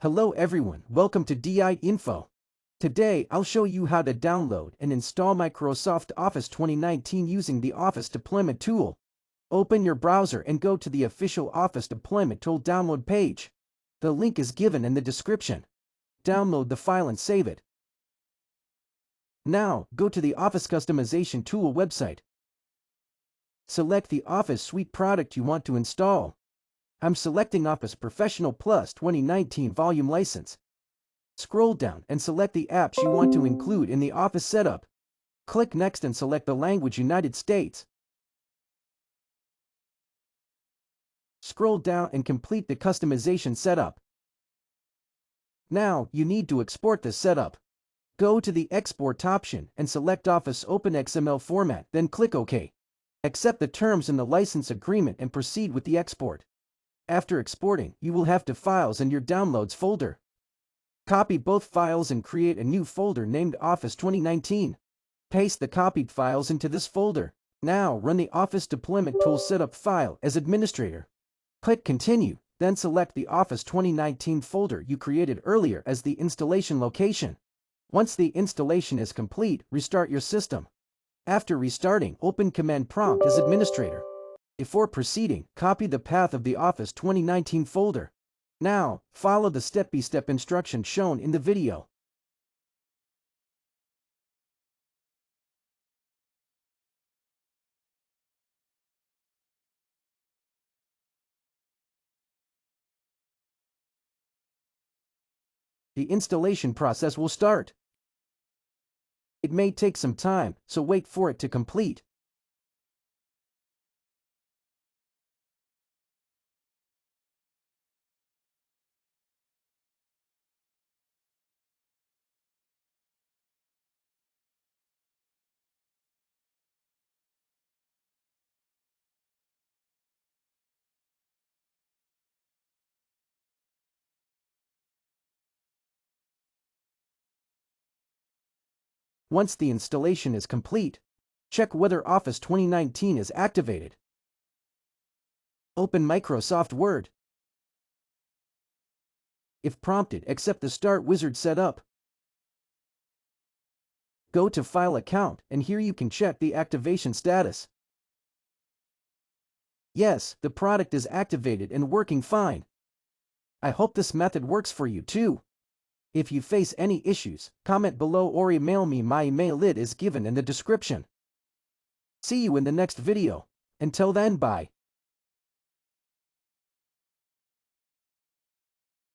Hello everyone, welcome to DI Info. Today I'll show you how to download and install Microsoft Office 2019 using the Office Deployment tool. Open your browser and go to the official Office Deployment tool download page. The link is given in the description. Download the file and save it. Now, go to the Office Customization tool website. Select the Office Suite product you want to install. I'm selecting Office Professional Plus 2019 Volume License. Scroll down and select the apps you want to include in the Office setup. Click Next and select the language United States. Scroll down and complete the customization setup. Now, you need to export the setup. Go to the Export option and select Office OpenXML format, then click OK. Accept the terms in the license agreement and proceed with the export. After exporting, you will have 2 files in your Downloads folder. Copy both files and create a new folder named Office 2019. Paste the copied files into this folder. Now run the Office Deployment Tool setup file as administrator. Click Continue, then select the Office 2019 folder you created earlier as the installation location. Once the installation is complete, restart your system. After restarting, open Command Prompt as administrator. Before proceeding, copy the path of the Office 2019 folder. Now, follow the step-by-step instructions shown in the video. The installation process will start. It may take some time, so wait for it to complete. Once the installation is complete, check whether Office 2019 is activated. Open Microsoft Word. If prompted, accept the Start Wizard setup. Go to File Account, and here you can check the activation status. Yes, the product is activated and working fine. I hope this method works for you too. If you face any issues, comment below or email me. My email is given in the description. See you in the next video. Until then, bye.